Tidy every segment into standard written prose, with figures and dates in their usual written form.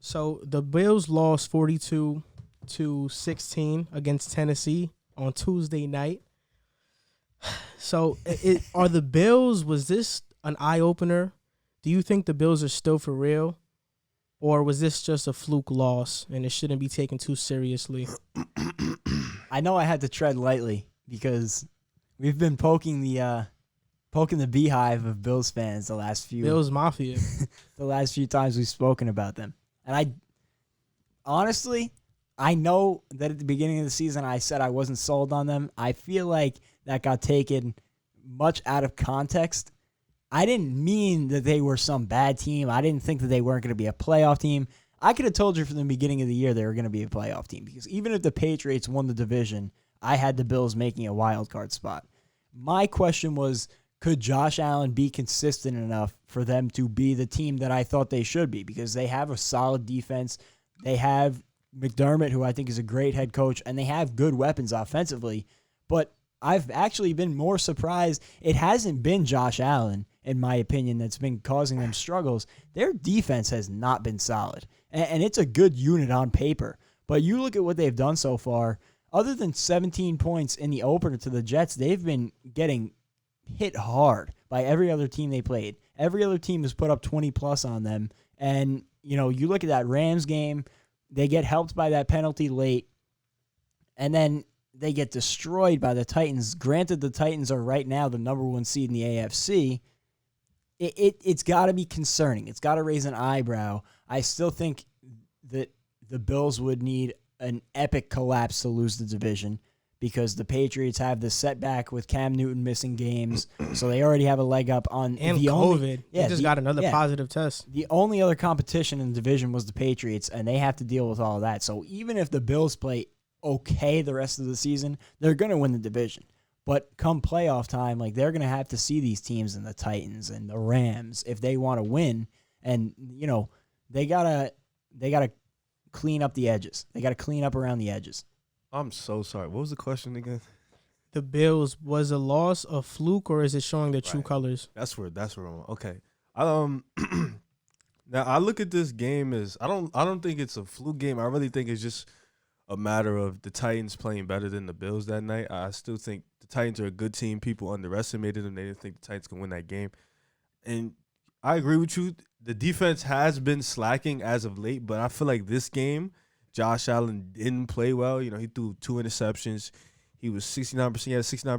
So the Bills lost 42-16 against Tennessee on Tuesday night. So are the Bills, was this an eye-opener? Do you think the Bills are still for real? Or was this just a fluke loss and it shouldn't be taken too seriously? I know I had to tread lightly because we've been poking the beehive of Bills fans the last few Bills Mafia. the last few times we've spoken about them. And honestly, I know that at the beginning of the season I said I wasn't sold on them. I feel like that got taken much out of context. I didn't mean that they were some bad team. I didn't think that they weren't going to be a playoff team. I could have told you from the beginning of the year they were going to be a playoff team because even if the Patriots won the division, I had the Bills making a wild card spot. My question was, could Josh Allen be consistent enough for them to be the team that I thought they should be? Because they have a solid defense. They have McDermott, who I think is a great head coach, and they have good weapons offensively. But I've actually been more surprised. It hasn't been Josh Allen, in my opinion, that's been causing them struggles. Their defense has not been solid, and it's a good unit on paper. But you look at what they've done so far, other than 17 points in the opener to the Jets, they've been getting hit hard by every other team they played. Every other team has put up 20-plus on them. And, you look at that Rams game, they get helped by that penalty late, and then they get destroyed by the Titans. Granted, the Titans are right now the number one seed in the AFC. It's got to be concerning. It's got to raise an eyebrow. I still think that the Bills would need an epic collapse to lose the division because the Patriots have the setback with Cam Newton missing games, so they already have a leg up on and the COVID. They just got another positive test. The only other competition in the division was the Patriots, and they have to deal with all of that. So even if the Bills play okay the rest of the season, they're going to win the division. But come playoff time, they're going to have to see these teams and the Titans and the Rams if they want to win. And, they gotta clean up the edges. They got to clean up around the edges. I'm so sorry. What was the question again? The Bills, was a loss a fluke or is it showing their true colors? That's where I'm at. Okay. Now I look at this game as I don't think it's a fluke game. I really think it's just a matter of the Titans playing better than the Bills that night. I still think the Titans are a good team. People underestimated them. They didn't think the Titans could win that game. And I agree with you. The defense has been slacking as of late, but I feel like this game, Josh Allen didn't play well. He threw 2 interceptions. He was 69%. He had 69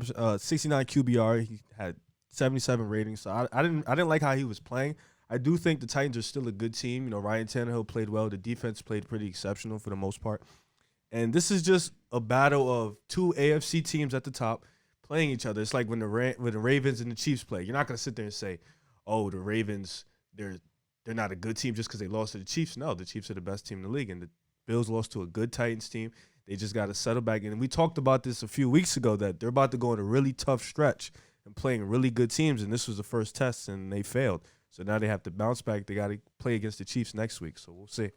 QBR. He had 77 ratings. So I didn't like how he was playing. I do think the Titans are still a good team. Ryan Tannehill played well. The defense played pretty exceptional for the most part. And this is just a battle of 2 AFC teams at the top playing each other. It's like when the Ravens and the Chiefs play. You're not going to sit there and say, "Oh, the Ravens, they're not a good team just because they lost to the Chiefs." No, the Chiefs are the best team in the league, and the Bills lost to a good Titans team. They just got to settle back in. And we talked about this a few weeks ago that they're about to go on a really tough stretch and playing really good teams, and this was the first test, and they failed. So now they have to bounce back. They got to play against the Chiefs next week, so we'll see.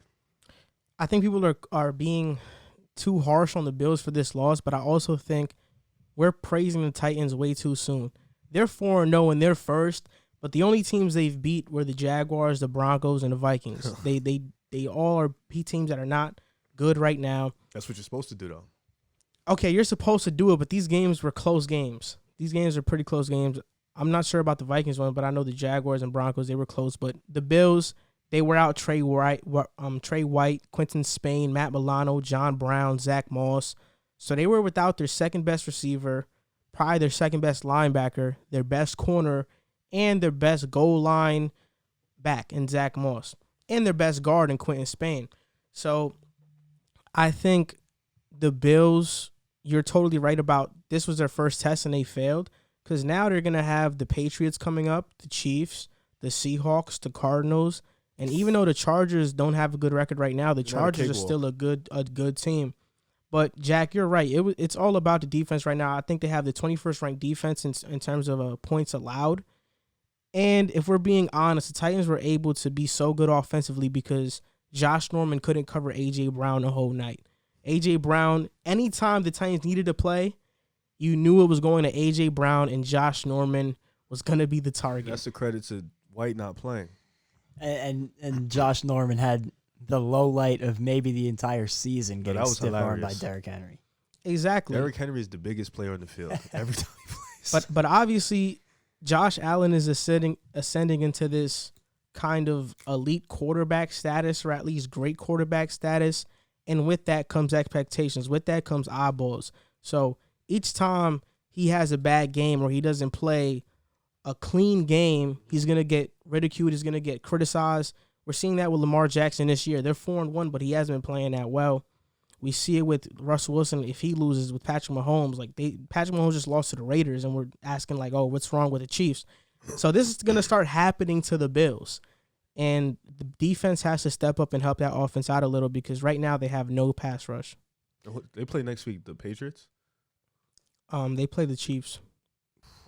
I think people are being too harsh on the Bills for this loss, but I also think we're praising the Titans way too soon. They're 4-0 and they're first, but the only teams they've beat were the Jaguars, the Broncos, and the Vikings. They all are teams that are not good right now. That's what you're supposed to do, though. Okay, you're supposed to do it, but these games were close games. These games are pretty close games. I'm not sure about the Vikings one, but I know the Jaguars and Broncos, they were close. But the Bills, they were out Trey White, Quentin Spain, Matt Milano, John Brown, Zach Moss. So they were without their second-best receiver, probably their second-best linebacker, their best corner, and their best goal line back in Zach Moss, and their best guard in Quentin Spain. So I think the Bills, you're totally right about this was their first test and they failed because now they're going to have the Patriots coming up, the Chiefs, the Seahawks, the Cardinals, and even though the Chargers don't have a good record right now, the Chargers are still a good team. But, Jack, you're right. It's all about the defense right now. I think they have the 21st ranked defense in terms of points allowed. And if we're being honest, the Titans were able to be so good offensively because Josh Norman couldn't cover A.J. Brown the whole night. A.J. Brown, anytime the Titans needed to play, you knew it was going to A.J. Brown and Josh Norman was going to be the target. That's the credit to White not playing. And Josh Norman had the low light of maybe the entire season But getting that was stiff-armed by hilarious. Derrick Henry. Exactly. Derrick Henry is the biggest player on the field every time he plays. But obviously, Josh Allen is ascending into this kind of elite quarterback status, or at least great quarterback status. And with that comes expectations. With that comes eyeballs. So each time he has a bad game or he doesn't play a clean game, he's going to get ridiculed. He's going to get criticized. We're seeing that with Lamar Jackson this year. They're 4-1, but he hasn't been playing that well. We see it with Russell Wilson if he loses, with Patrick Mahomes. Patrick Mahomes just lost to the Raiders, and we're asking, oh, what's wrong with the Chiefs? So this is going to start happening to the Bills. And the defense has to step up and help that offense out a little, because right now they have no pass rush. They play next week, the Patriots? They play the Chiefs.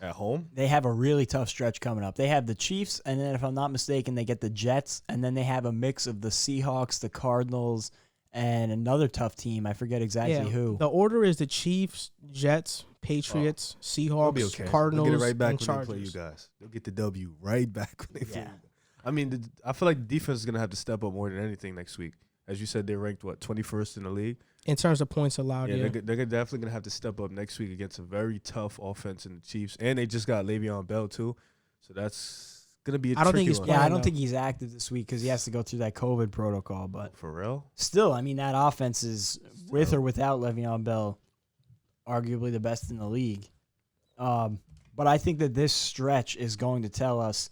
At home? They have a really tough stretch coming up. They have the Chiefs, and then if I'm not mistaken, they get the Jets, and then they have a mix of the Seahawks, the Cardinals, and another tough team. I forget exactly who. The order is the Chiefs, Jets, Patriots, Seahawks, Cardinals, They'll get it right back and when Chargers. they play you guys. They'll get the W right back when they play Yeah. you guys. I mean, I feel like the defense is going to have to step up more than anything next week. As you said, they're ranked, 21st in the league? In terms of points allowed, They're definitely going to have to step up next week against a very tough offense in the Chiefs. And they just got Le'Veon Bell, too. So that's going to be a I don't think tricky he's one. playing. Yeah, I don't though. think he's active this week because he has to go through that COVID protocol. But For real? still, I mean, that offense is, with or without Le'Veon Bell, arguably the best in the league. But I think that this stretch is going to tell us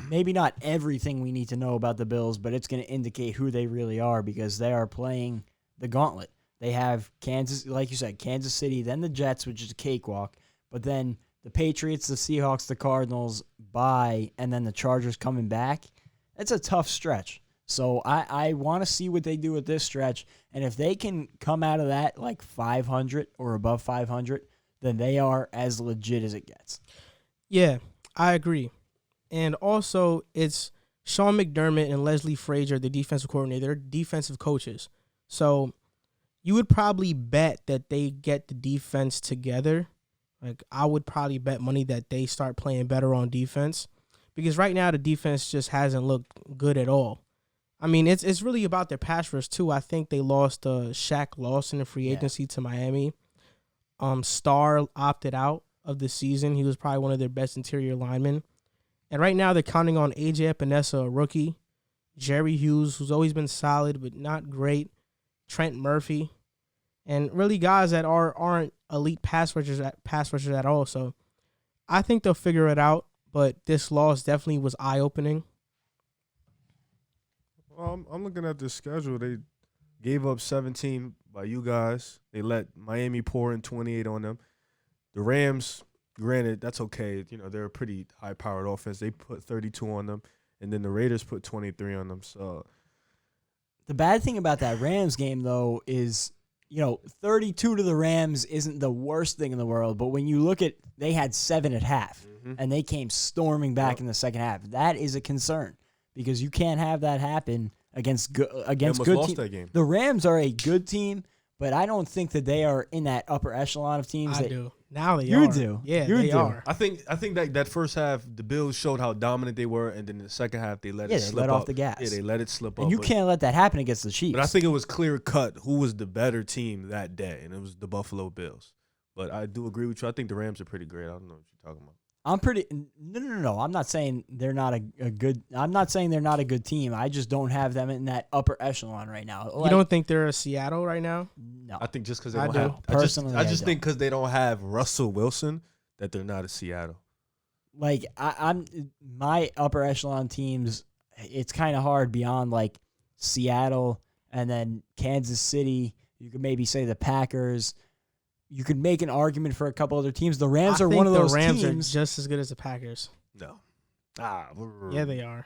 maybe not everything we need to know about the Bills, but it's going to indicate who they really are, because they are playing the gauntlet. They have Kansas, like you said, Kansas City, then the Jets, which is a cakewalk, but then the Patriots, the Seahawks, the Cardinals, bye, and then the Chargers coming back. It's a tough stretch. So I want to see what they do with this stretch, and if they can come out of that like 500 or above 500, then they are as legit as it gets. Yeah, I agree. And also, it's Sean McDermott and Leslie Frazier, the defensive coordinator. They're defensive coaches. So you would probably bet that they get the defense together. I would probably bet money that they start playing better on defense, because right now the defense just hasn't looked good at all. I mean, it's really about their pass rush, too. I think they lost Shaq Lawson in free agency to Miami. Starr opted out of the season. He was probably one of their best interior linemen. And right now they're counting on A.J. Epinesa, a rookie, Jerry Hughes, who's always been solid but not great, Trent Murphy, and really guys that aren't elite pass rushers at all. So I think they'll figure it out, but this loss definitely was eye-opening. Well, I'm looking at the schedule. They gave up 17 by you guys. They let Miami pour in 28 on them. The Rams, granted, that's okay. You know, they're a pretty high-powered offense. They put 32 on them, and then the Raiders put 23 on them. So the bad thing about that Rams game, though, is, 32 to the Rams isn't the worst thing in the world, but when you look at, they had 7 at half, and they came storming back in the second half. That is a concern, because you can't have that happen against good teams. that game. The Rams are a good team, but I don't think that they are in that upper echelon of teams. I do. Now they You are. do. Yeah, You they do. are. I think that first half, the Bills showed how dominant they were, and then the second half, they let it slip let off up. the gas. Yeah, they let it slip up. And you but- can't let that happen against the Chiefs. But I think it was clear cut who was the better team that day, and it was the Buffalo Bills. But I do agree with you. I think the Rams are pretty great. I don't know what you're talking about. No. I'm not saying they're not a good. I'm not saying they're not a good team. I just don't have them in that upper echelon right now. You don't think they're a Seattle right now? No. I think just because they I don't do. have Personally, I just I think because they don't have Russell Wilson that they're not a Seattle. Like I'm my upper echelon teams. It's kind of hard beyond like Seattle and then Kansas City. You could maybe say the Packers. You could make an argument for a couple other teams. The Rams are one of those the Rams teams. are just as good as the Packers. No. Yeah, they are.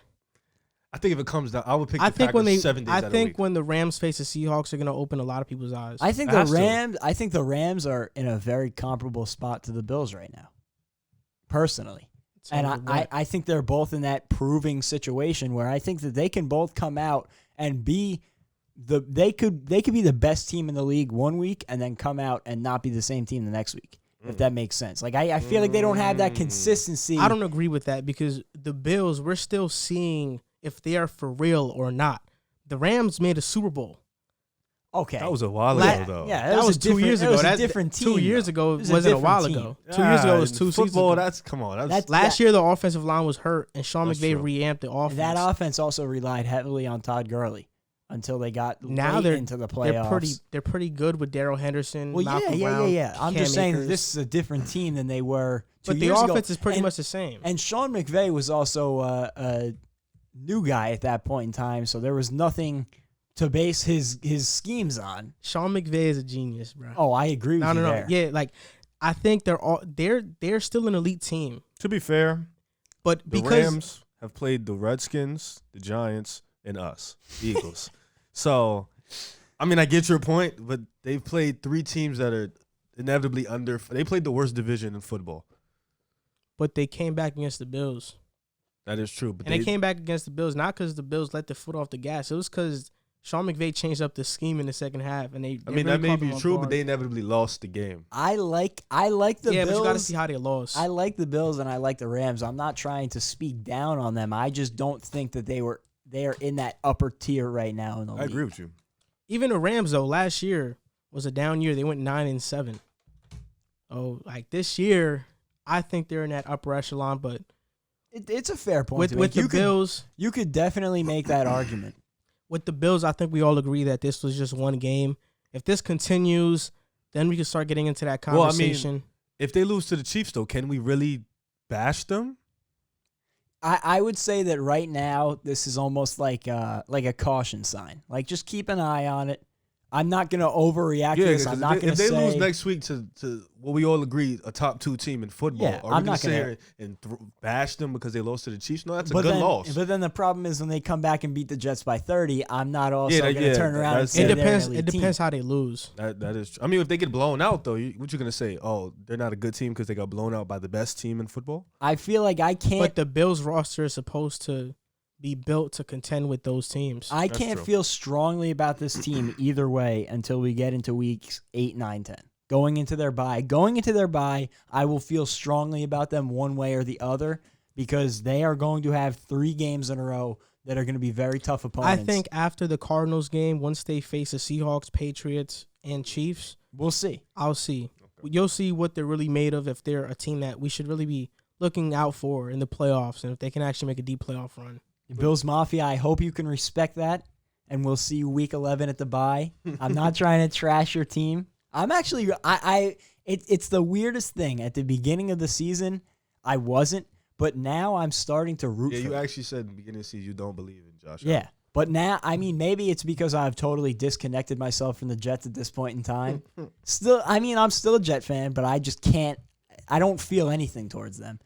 I think if it comes down, I would pick the I think Packers 7 days out I of the think week. when the Rams face the Seahawks, they're going to open a lot of people's eyes. I think It has to. the Rams are in a very comparable spot to the Bills right now. Personally. So And I think they're both in that proving situation where I think that they can both come out and be they could be the best team in the league one week and then come out and not be the same team the next week. If that makes sense. Like I feel like they don't have that consistency. I don't agree with that, because the Bills, we're still seeing if they are for real or not. The Rams made a Super Bowl. Okay. That was a while ago, though. Yeah, That was a 2 years that ago. was a That different team. 2 years though. ago It was wasn't a different while team. ago. 2 years ago was 2 seasons football. ago. Come on. That's- Last year, the offensive line was hurt, and Sean That's McVay true. reamped the offense. That offense also relied heavily on Todd Gurley until they got Now late they're into the playoffs. they're pretty good with Daryl Henderson. Well, Malcolm Brown, yeah. I'm Cam just saying that Akers. this is a different team than they were 2 But the years ago. offense is pretty And- much the same. And Sean McVay was also a new guy at that point in time, so there was nothing to base his schemes on. Sean McVay is a genius, bro. Oh, I agree with you No. there. Yeah, like I think they're still an elite team, To be fair, but the because Rams have played the Redskins, the Giants, and us, the Eagles. So, I mean, I get your point, but they've played 3 teams that are inevitably under. They played the worst division in football. but they came back against the Bills, That is true. But and they came back against the Bills not because the Bills let the foot off the gas. It was because Sean McVay changed up the scheme in the second half, and they. I mean, that may be true, but they inevitably lost the game. I like the Yeah, Bills. but you got to see how they lost. I like the Bills and I like the Rams. I'm not trying to speak down on them. I just don't think that they are in that upper tier right now in the league. I agree with you. Even the Rams though, last year was a down year. They went 9-7. Oh, like this year, I think they're in that upper echelon. But It's a fair point. with to make. the Bills, You could definitely make that argument. with the Bills, I think we all agree that this was just one game. If this continues, then we can start getting into that Well, I mean, conversation. If they lose to the Chiefs, though, can we really bash them? I would say that right now this is almost like a caution sign. Like just keep an eye on it. I'm not gonna overreact to this. I'm not gonna if they say lose next week to what we all agree a top 2 team in football, Yeah, are we I'm gonna not sit gonna- here and bash them because they lost to the Chiefs? No, that's a but good then, loss. But then the problem is when they come back and beat the Jets by 30, I'm not also Yeah, gonna yeah, turn around and that's- say It they're depends. an It elite depends team. how they lose. That is true. I mean, if they get blown out, though, what you gonna say? Oh, they're not a good team because they got blown out by the best team in football? I feel like I can't. But the Bills roster is supposed to be built to contend with those teams. I That's can't true. feel strongly about this team either way until we get into weeks 8, 9, 10. Going into their bye, I will feel strongly about them one way or the other because they are going to have 3 games in a row that are going to be very tough I opponents. think after the Cardinals game, once they face the Seahawks, Patriots, and Chiefs, we'll see. I'll see. You'll see what they're really made of if they're a team that we should really be looking out for in the playoffs and if they can actually make a deep playoff run. Bills Mafia, I hope you can respect that, and we'll see you week 11 at the bye. I'm not trying to trash your team. I'm actually, it's the weirdest thing. At the beginning of the season, I wasn't, but now I'm starting to root Yeah, for you them. actually said in the beginning of the season you don't believe in Josh Allen. Yeah, but now, I mean, maybe it's because I've totally disconnected myself from the Jets at this point in time. Still, I mean, I'm still a Jet fan, but I just can't, I don't feel anything towards them.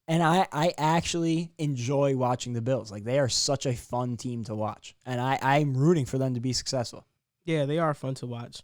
And I actually enjoy watching the Bills. Like, they are such a fun team to watch. And I'm rooting for them to be successful. Yeah, they are fun to watch.